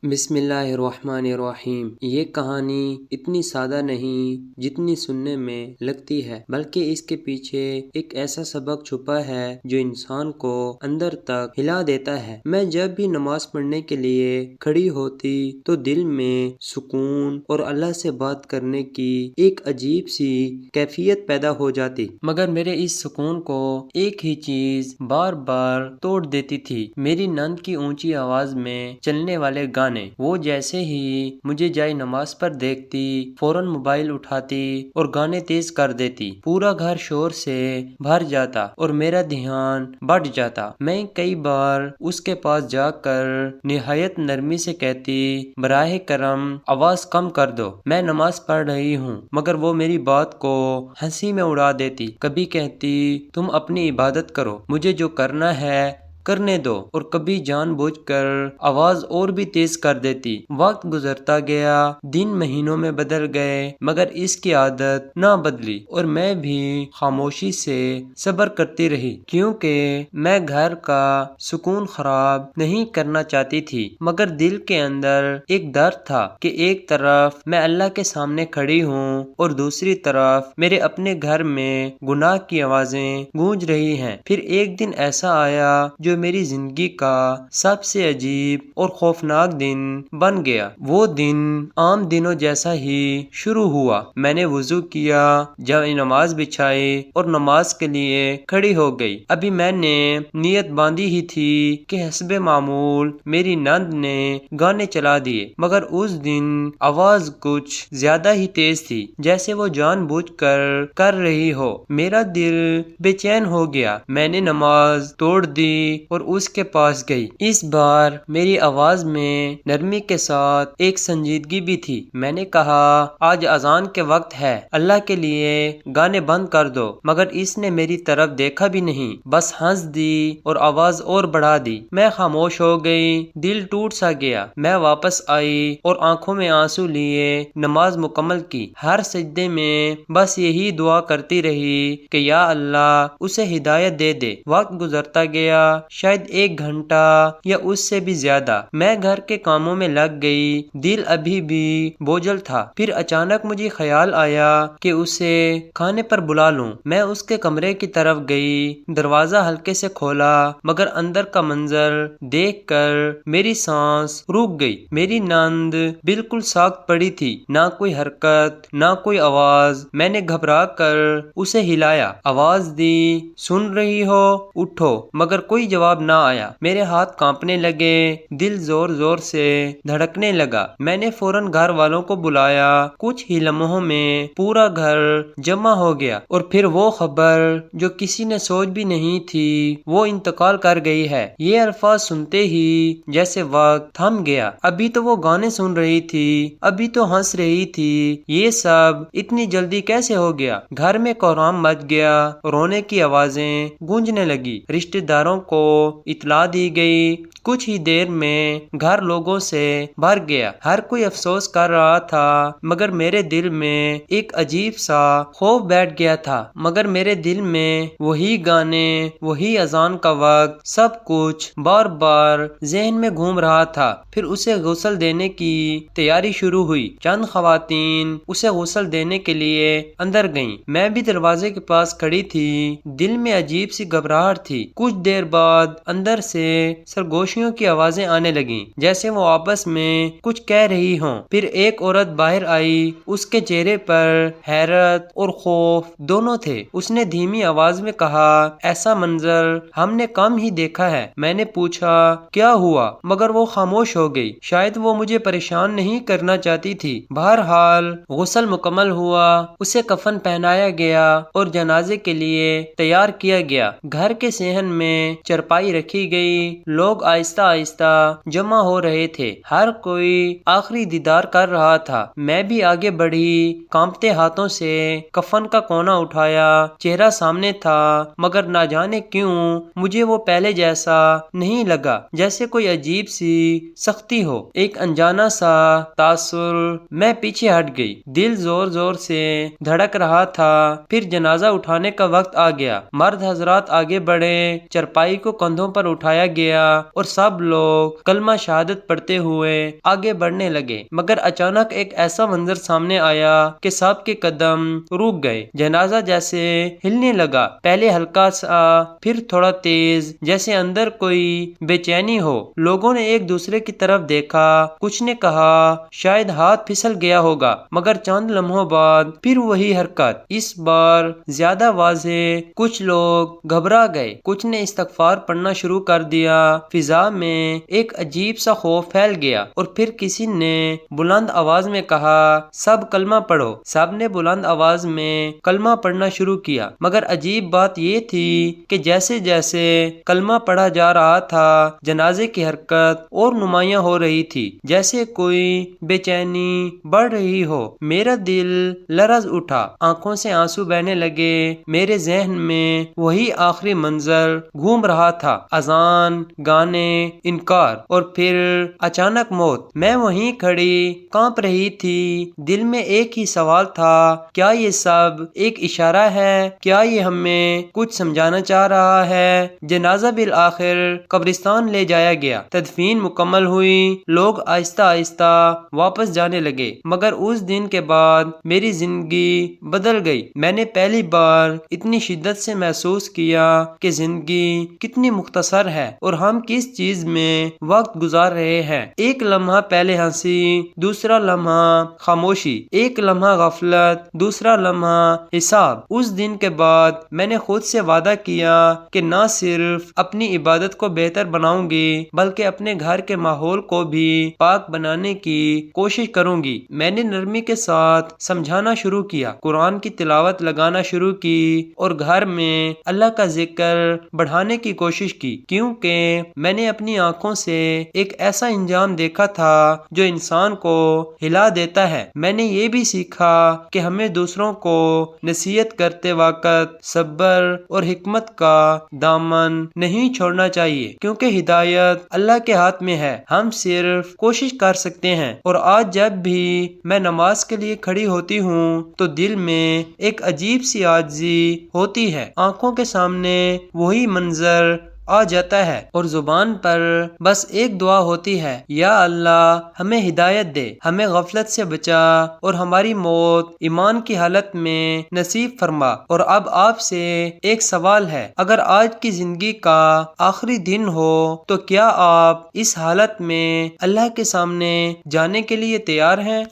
بسم اللہ الرحمن الرحیم۔ یہ کہانی اتنی سادہ نہیں جتنی سننے میں لگتی ہے، بلکہ اس کے پیچھے ایک ایسا سبق چھپا ہے جو انسان کو اندر تک ہلا دیتا ہے۔ میں جب بھی نماز پڑھنے کے لیے کھڑی ہوتی تو دل میں سکون اور اللہ سے بات کرنے کی ایک عجیب سی کیفیت پیدا ہو جاتی، مگر میرے اس سکون کو ایک ہی چیز بار بار توڑ دیتی تھی، میری نند کی اونچی آواز میں چلنے والے گانے۔ وہ جیسے ہی مجھے جائے نماز پر دیکھتی فوراً موبائل اٹھاتی اور گانے تیز کر دیتی، پورا گھر شور سے بھر جاتا اور میرا دھیان بٹ جاتا۔ میں کئی بار اس کے پاس جا کر نہایت نرمی سے کہتی، براہ کرم آواز کم کر دو، میں نماز پڑھ رہی ہوں، مگر وہ میری بات کو ہنسی میں اڑا دیتی۔ کبھی کہتی، تم اپنی عبادت کرو، مجھے جو کرنا ہے کرنے دو، اور کبھی جان بوجھ کر آواز اور بھی تیز کر دیتی۔ وقت گزرتا گیا، دن مہینوں میں بدل گئے، مگر اس کی عادت نہ بدلی، اور میں بھی خاموشی سے صبر کرتی رہی، کیونکہ میں گھر کا سکون خراب نہیں کرنا چاہتی تھی۔ مگر دل کے اندر ایک درد تھا کہ ایک طرف میں اللہ کے سامنے کھڑی ہوں اور دوسری طرف میرے اپنے گھر میں گناہ کی آوازیں گونج رہی ہیں۔ پھر ایک دن ایسا آیا جو میری زندگی کا سب سے عجیب اور خوفناک دن بن گیا۔ وہ دن عام دنوں جیسا ہی شروع ہوا۔ میں نے وضو کیا، جائے نماز بچھائی اور نماز کے لیے کھڑی ہو گئی۔ ابھی میں نے نیت باندھی ہی تھی کہ حسب معمول میری نند نے گانے چلا دیے، مگر اس دن آواز کچھ زیادہ ہی تیز تھی، جیسے وہ جان بوجھ کر رہی ہو۔ میرا دل بے چین ہو گیا۔ میں نے نماز توڑ دی اور اس کے پاس گئی۔ اس بار میری آواز میں نرمی کے ساتھ ایک سنجیدگی بھی تھی۔ میں نے کہا، آج اذان کے وقت ہے، اللہ کے لیے گانے بند کر دو، مگر اس نے میری طرف دیکھا بھی نہیں، بس ہنس دی اور آواز اور بڑھا دی۔ میں خاموش ہو گئی، دل ٹوٹ سا گیا۔ میں واپس آئی اور آنکھوں میں آنسو لیے نماز مکمل کی۔ ہر سجدے میں بس یہی دعا کرتی رہی کہ یا اللہ اسے ہدایت دے دے۔ وقت گزرتا گیا، شاید 1 گھنٹہ یا اس سے بھی زیادہ۔ میں گھر کے کاموں میں لگ گئی، دل ابھی بھی بوجھل تھا۔ پھر اچانک مجھے خیال آیا کہ اسے کھانے پر بلا لوں۔ میں اس کے کمرے کی طرف گئی، دروازہ ہلکے سے کھولا، مگر اندر کا منظر دیکھ کر میری سانس رک گئی۔ میری نند بالکل ساکت پڑی تھی، نہ کوئی حرکت، نہ کوئی آواز۔ میں نے گھبرا کر اسے ہلایا، آواز دی، سن رہی ہو، اٹھو، مگر کوئی جواب نہ آیا۔ میرے ہاتھ کانپنے لگے، دل زور زور سے دھڑکنے لگا۔ میں نے فوراً گھر والوں کو بلایا۔ کچھ ہی لمحوں میں پورا گھر جمع ہو گیا، اور پھر وہ خبر جو کسی نے سوچ بھی نہیں تھی، وہ انتقال کر گئی ہے۔ یہ الفاظ سنتے ہی جیسے وقت تھم گیا۔ ابھی تو وہ گانے سن رہی تھی، ابھی تو ہنس رہی تھی، یہ سب اتنی جلدی کیسے ہو گیا؟ گھر میں کوہرام مچ گیا، رونے کی آوازیں گونجنے لگی۔ رشتہ داروں کو اطلاع دی گئی۔ کچھ ہی دیر میں گھر لوگوں سے بھر گیا۔ ہر کوئی افسوس کر رہا تھا، مگر میرے دل میں ایک عجیب سا خوف بیٹھ گیا تھا۔ مگر میرے دل میں وہی گانے، وہی اذان کا وقت، سب کچھ بار بار ذہن میں گھوم رہا تھا۔ پھر اسے غسل دینے کی تیاری شروع ہوئی۔ چند خواتین اسے غسل دینے کے لیے اندر گئیں۔ میں بھی دروازے کے پاس کھڑی تھی، دل میں عجیب سی گھبراہٹ تھی۔ کچھ دیر بعد اندر سے سرگوشیوں کی آوازیں آنے لگیں، جیسے وہ آپس میں کچھ کہہ رہی ہوں۔ پھر ایک عورت باہر آئی، اس کے چہرے پر حیرت اور خوف دونوں تھے۔ اس نے دھیمی آواز میں کہا، ایسا منظر ہم نے کم ہی دیکھا ہے۔ میں نے پوچھا، کیا ہوا؟ مگر وہ خاموش ہو گئی۔ شاید وہ مجھے پریشان نہیں کرنا چاہتی تھی۔ بہرحال غسل مکمل ہوا، اسے کفن پہنایا گیا اور جنازے کے لیے تیار کیا گیا۔ گھر کے صحن میں چرپائی رکھی گئی، لوگ آہستہ آہستہ جمع ہو رہے تھے، ہر کوئی آخری دیدار کر رہا تھا۔ میں بھی آگے بڑھی، کانپتے ہاتھوں سے کفن کا کونا اٹھایا۔ چہرہ سامنے تھا، مگر نہ جانے کیوں مجھے وہ پہلے جیسا نہیں لگا، جیسے کوئی عجیب سی سختی ہو، ایک انجانا سا تاثر۔ میں پیچھے ہٹ گئی، دل زور زور سے دھڑک رہا تھا۔ پھر جنازہ اٹھانے کا وقت آ گیا۔ مرد حضرات آگے بڑھے، چرپائی کو کندھوں پر اٹھایا گیا اور سب لوگ کلمہ شہادت پڑھتے ہوئے آگے بڑھنے لگے، مگر اچانک ایک ایسا منظر سامنے آیا کہ سب کے قدم رک گئے۔ جنازہ جیسے ہلنے لگا، پہلے ہلکا سا، پھر تھوڑا تیز، جیسے اندر کوئی بے چینی ہو۔ لوگوں نے ایک دوسرے کی طرف دیکھا، کچھ نے کہا شاید ہاتھ پھسل گیا ہوگا، مگر چند لمحوں بعد پھر وہی حرکت، اس بار زیادہ واضح۔ کچھ لوگ گھبرا گئے، کچھ نے استغفار پڑھنا شروع کر دیا۔ فضا میں ایک عجیب سا خوف پھیل گیا، اور پھر کسی نے بلند آواز میں کہا سب کلمہ پڑھو۔ سب نے بلند آواز میں کلمہ پڑھنا شروع کیا، مگر عجیب بات یہ تھی کہ جیسے جیسے کلمہ پڑھا جا رہا تھا جنازے کی حرکت اور نمایاں ہو رہی تھی، جیسے کوئی بے چینی بڑھ رہی ہو۔ میرا دل لرز اٹھا، آنکھوں سے آنسو بہنے لگے۔ میرے ذہن میں وہی آخری منظر گھوم رہا تھا، اذان، گانے، انکار، اور پھر اچانک موت۔ میں وہیں کھڑی کانپ رہی تھی۔ دل میں ایک ہی سوال تھا، کیا یہ سب ایک اشارہ ہے؟ کیا یہ ہمیں کچھ سمجھانا چاہ رہا ہے؟ جنازہ بالآخر قبرستان لے جایا گیا، تدفین مکمل ہوئی، لوگ آہستہ آہستہ واپس جانے لگے، مگر اس دن کے بعد میری زندگی بدل گئی۔ میں نے پہلی بار اتنی شدت سے محسوس کیا کہ زندگی کتنی مختصر ہے اور ہم کس چیز میں وقت گزار رہے ہیں۔ ایک لمحہ پہلے ہنسی، دوسرا لمحہ خاموشی، ایک لمحہ غفلت، دوسرا لمحہ حساب۔ اس دن کے بعد میں نے خود سے وعدہ کیا کہ نہ صرف اپنی عبادت کو بہتر بناؤں گی بلکہ اپنے گھر کے ماحول کو بھی پاک بنانے کی کوشش کروں گی۔ میں نے نرمی کے ساتھ سمجھانا شروع کیا، قرآن کی تلاوت لگانا شروع کی اور گھر میں اللہ کا ذکر بڑھانے کی کوشش کی، کیونکہ میں نے اپنی آنکھوں سے ایک ایسا انجام دیکھا تھا جو انسان کو ہلا دیتا ہے۔ میں نے یہ بھی سیکھا کہ ہمیں دوسروں کو نصیحت کرتے وقت صبر اور حکمت کا دامن نہیں چھوڑنا چاہیے، کیونکہ ہدایت اللہ کے ہاتھ میں ہے، ہم صرف کوشش کر سکتے ہیں۔ اور آج جب بھی میں نماز کے لیے کھڑی ہوتی ہوں تو دل میں ایک عجیب سی عاجزی ہوتی ہے، آنکھوں کے سامنے وہی منظر آ جاتا ہے اور زبان پر بس ایک دعا ہوتی ہے، یا اللہ ہمیں ہدایت دے، ہمیں غفلت سے بچا اور ہماری موت ایمان کی حالت میں نصیب فرما۔ اور اب آپ سے ایک سوال ہے، اگر آج کی زندگی کا آخری دن ہو تو کیا آپ اس حالت میں اللہ کے سامنے جانے کے لیے تیار ہیں؟